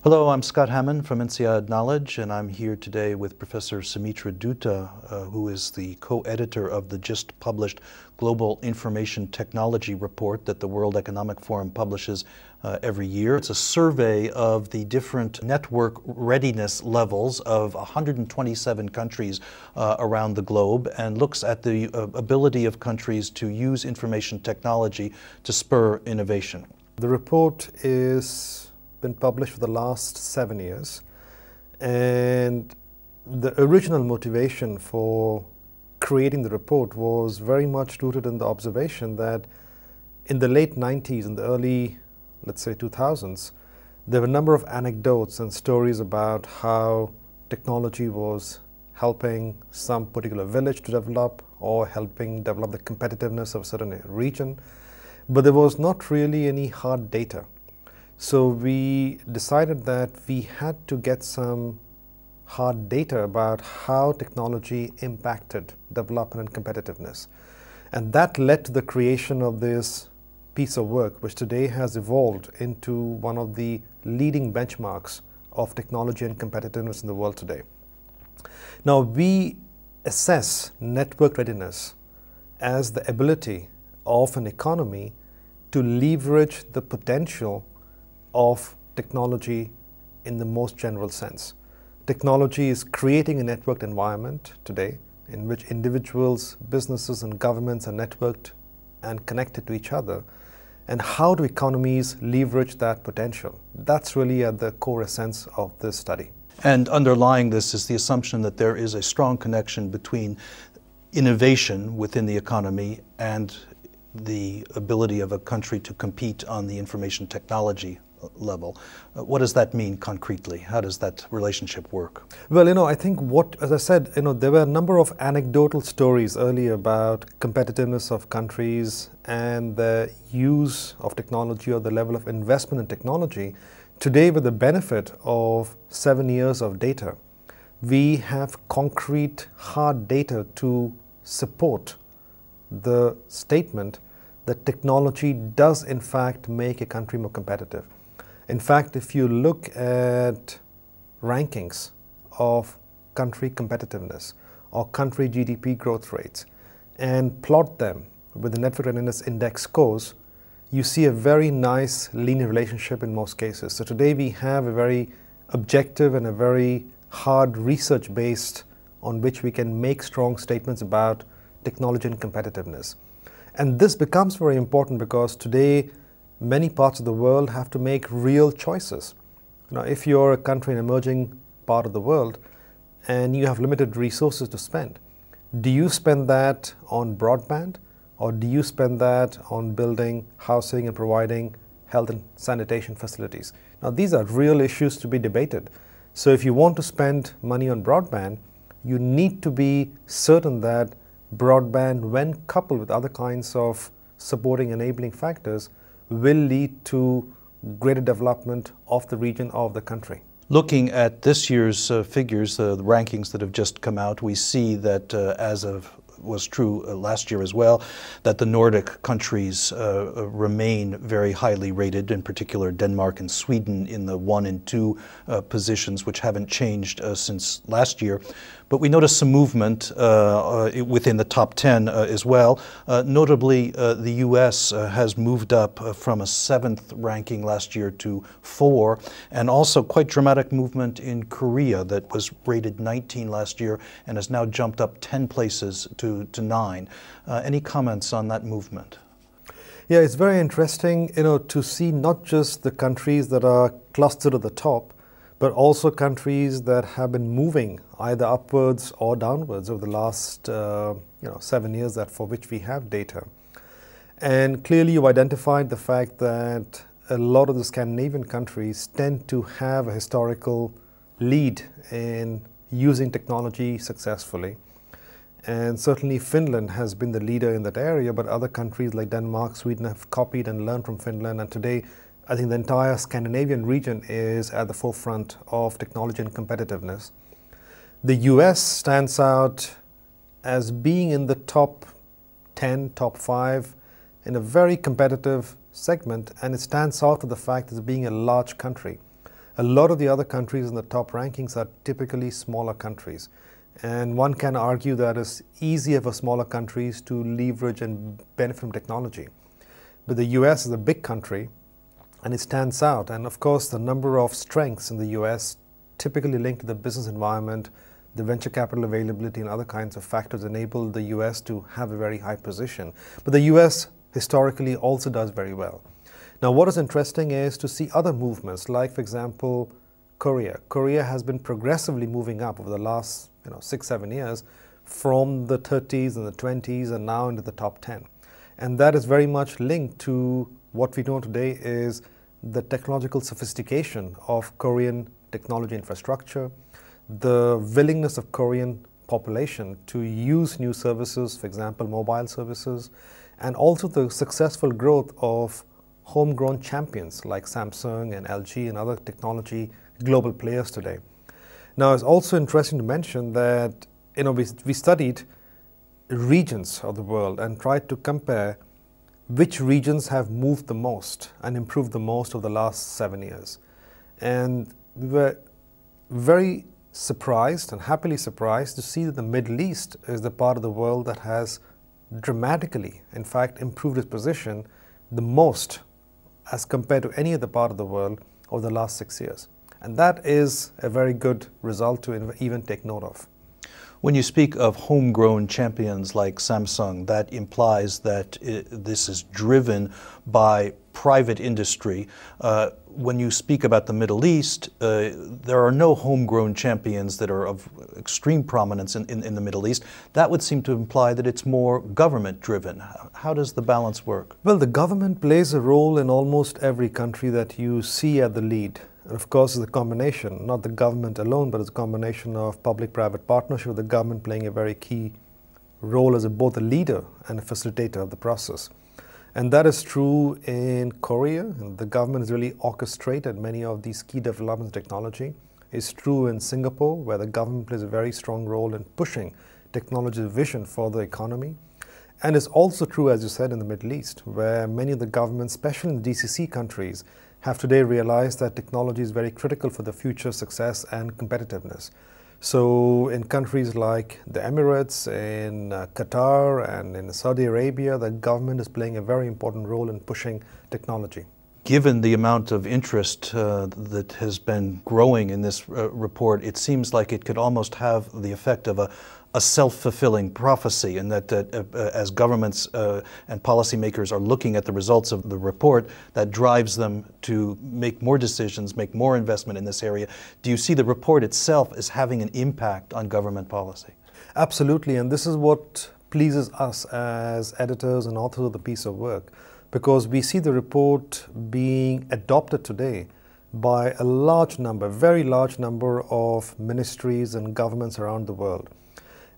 Hello, I'm Scott Hammond from INSEAD Knowledge, and I'm here today with Professor Soumitra Dutta, who is the co-editor of the just published Global Information Technology Report that the World Economic Forum publishes every year. It's a survey of the different network readiness levels of 127 countries around the globe and looks at the ability of countries to use information technology to spur innovation. The report is been published for the last 7 years, and the original motivation for creating the report was very much rooted in the observation that in the late 90s and the early, let's say, 2000s, there were a number of anecdotes and stories about how technology was helping some particular village to develop or helping develop the competitiveness of a certain region, but there was not really any hard data. So we decided that we had to get some hard data about how technology impacted development and competitiveness. And that led to the creation of this piece of work, which today has evolved into one of the leading benchmarks of technology and competitiveness in the world today. Now, we assess network readiness as the ability of an economy to leverage the potential of technology in the most general sense. Technology is creating a networked environment today in which individuals, businesses, and governments are networked and connected to each other. And how do economies leverage that potential? That's really at the core essence of this study. And underlying this is the assumption that there is a strong connection between innovation within the economy and the ability of a country to compete on the information technology level. What does that mean concretely? How does that relationship work? Well, I think as I said, there were a number of anecdotal stories earlier about competitiveness of countries and the use of technology or the level of investment in technology. Today, with the benefit of 7 years of data, we have concrete, hard data to support the statement that technology does in fact make a country more competitive. In fact, if you look at rankings of country competitiveness or country GDP growth rates and plot them with the Networked Readiness Index scores, you see a very nice linear relationship in most cases. So today we have a very objective and a very hard research based on which we can make strong statements about technology and competitiveness. And this becomes very important because today many parts of the world have to make real choices. If you're a country in an emerging part of the world and you have limited resources to spend, do you spend that on broadband or do you spend that on building housing and providing health and sanitation facilities? Now, these are real issues to be debated. So if you want to spend money on broadband, you need to be certain that broadband, when coupled with other kinds of supporting enabling factors, will lead to greater development of the region, of the country. Looking at this year's figures, the rankings that have just come out, we see that was true last year as well, that the Nordic countries remain very highly rated, in particular Denmark and Sweden in the 1 and 2 positions, which haven't changed since last year. But we notice some movement within the top 10 as well. Notably, the US has moved up from a 7th ranking last year to 4, and also quite dramatic movement in Korea that was rated 19 last year and has now jumped up 10 places to 9. Any comments on that movement? Yeah, it's very interesting, to see not just the countries that are clustered at the top, but also countries that have been moving either upwards or downwards over the last 7 years for which we have data. And clearly you identified the fact that a lot of the Scandinavian countries tend to have a historical lead in using technology successfully. And certainly Finland has been the leader in that area, but other countries like Denmark, Sweden have copied and learned from Finland. And today, I think the entire Scandinavian region is at the forefront of technology and competitiveness. The US stands out as being in the top 10, top 5 in a very competitive segment, and it stands out for the fact as being a large country. A lot of the other countries in the top rankings are typically smaller countries. And one can argue that it's easier for smaller countries to leverage and benefit from technology. But the US is a big country and it stands out. And of course, the number of strengths in the US typically linked to the business environment, the venture capital availability and other kinds of factors enable the US to have a very high position. But the US historically also does very well. Now, what is interesting is to see other movements, like, for example, Korea. Korea has been progressively moving up over the last 6-7 years from the 30s and the 20s and now into the top 10. And that is very much linked to what we know today is the technological sophistication of Korean technology infrastructure, the willingness of Korean population to use new services, for example, mobile services, and also the successful growth of homegrown champions like Samsung and LG and other technology global players today. Now, it's also interesting to mention that we studied regions of the world and tried to compare which regions have moved the most and improved the most over the last 7 years. And we were very surprised and happily surprised to see that the Middle East is the part of the world that has dramatically, in fact, improved its position the most as compared to any other part of the world over the last 6 years. And that is a very good result to even take note of. When you speak of homegrown champions like Samsung, that implies that this is driven by private industry. When you speak about the Middle East, there are no homegrown champions that are of extreme prominence in the Middle East. That would seem to imply that it's more government-driven. How does the balance work? Well, the government plays a role in almost every country that you see at the lead. And of course, it's a combination, not the government alone, but it's a combination of public-private partnership, with the government playing a very key role as both a leader and a facilitator of the process. And that is true in Korea. And the government has really orchestrated many of these key developments in technology. It's true in Singapore, where the government plays a very strong role in pushing technology's vision for the economy. And it's also true, as you said, in the Middle East, where many of the governments, especially in the GCC countries, have today realized that technology is very critical for the future success and competitiveness. So in countries like the Emirates, in Qatar and in Saudi Arabia, the government is playing a very important role in pushing technology. Given the amount of interest that has been growing in this report, it seems like it could almost have the effect of a self-fulfilling prophecy, and that as governments and policymakers are looking at the results of the report, that drives them to make more decisions, make more investment in this area. Do you see the report itself as having an impact on government policy? Absolutely, and this is what pleases us as editors and authors of the piece of work, because we see the report being adopted today by a large number, very large number of ministries and governments around the world.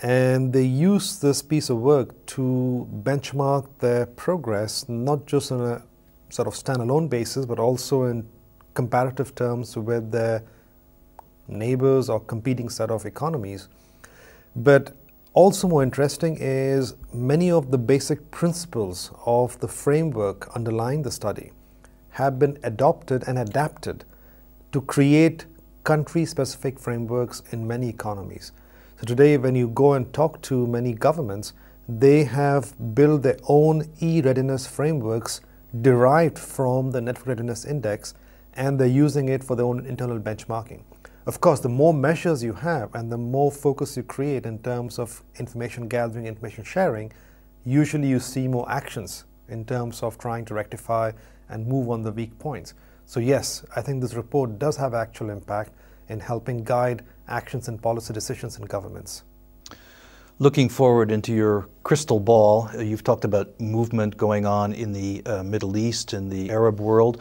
And they use this piece of work to benchmark their progress, not just on a sort of standalone basis, but also in comparative terms with their neighbors or competing set of economies. But also more interesting is many of the basic principles of the framework underlying the study have been adopted and adapted to create country-specific frameworks in many economies. So today, when you go and talk to many governments, they have built their own e-readiness frameworks derived from the Networked Readiness Index, and they're using it for their own internal benchmarking. Of course, the more measures you have and the more focus you create in terms of information gathering, information sharing, usually you see more actions in terms of trying to rectify and move on the weak points. So yes, I think this report does have actual impact in helping guide actions and policy decisions in governments. Looking forward into your crystal ball, you've talked about movement going on in the Middle East and the Arab world.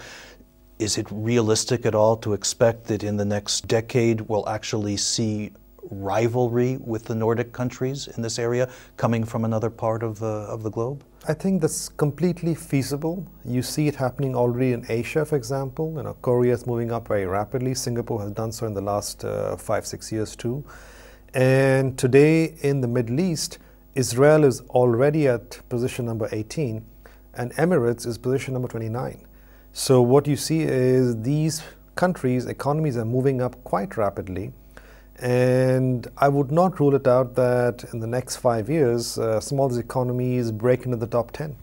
Is it realistic at all to expect that in the next decade we'll actually see rivalry with the Nordic countries in this area coming from another part of the globe? I think that's completely feasible. You see it happening already in Asia, for example. Korea is moving up very rapidly. Singapore has done so in the last 5-6 years too. And today in the Middle East, Israel is already at position number 18 and Emirates is position number 29. So what you see is these countries, economies are moving up quite rapidly. And I would not rule it out that in the next 5 years, some of these economies break into the top 10.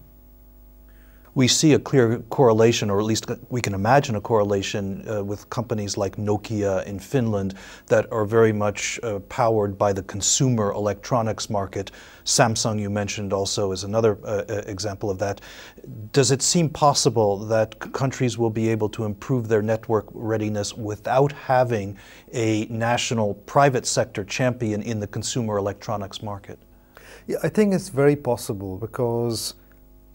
We see a clear correlation, or at least we can imagine a correlation with companies like Nokia in Finland that are very much powered by the consumer electronics market. Samsung, you mentioned, also is another example of that. Does it seem possible that countries will be able to improve their network readiness without having a national private sector champion in the consumer electronics market? Yeah, I think it's very possible, because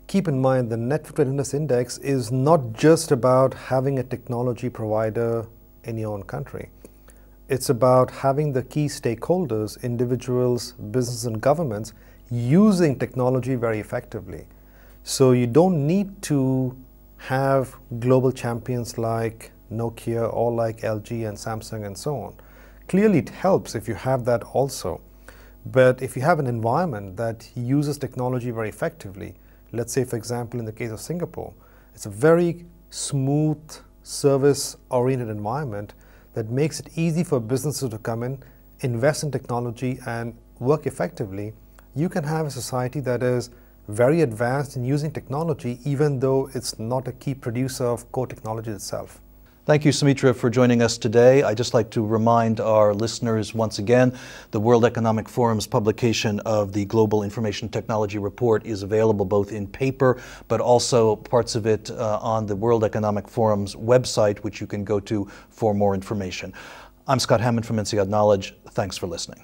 keep in mind the Networked Readiness Index is not just about having a technology provider in your own country. It's about having the key stakeholders, individuals, businesses and governments, using technology very effectively. So you don't need to have global champions like Nokia or like LG and Samsung and so on. Clearly it helps if you have that also. But if you have an environment that uses technology very effectively, let's say, for example, in the case of Singapore, it's a very smooth, service-oriented environment that makes it easy for businesses to come in, invest in technology, and work effectively. You can have a society that is very advanced in using technology, even though it's not a key producer of core technology itself. Thank you, Soumitra, for joining us today. I'd just like to remind our listeners once again, the World Economic Forum's publication of the Global Information Technology Report is available both in paper, but also parts of it on the World Economic Forum's website, which you can go to for more information. I'm Scott Hammond from INSEAD Knowledge. Thanks for listening.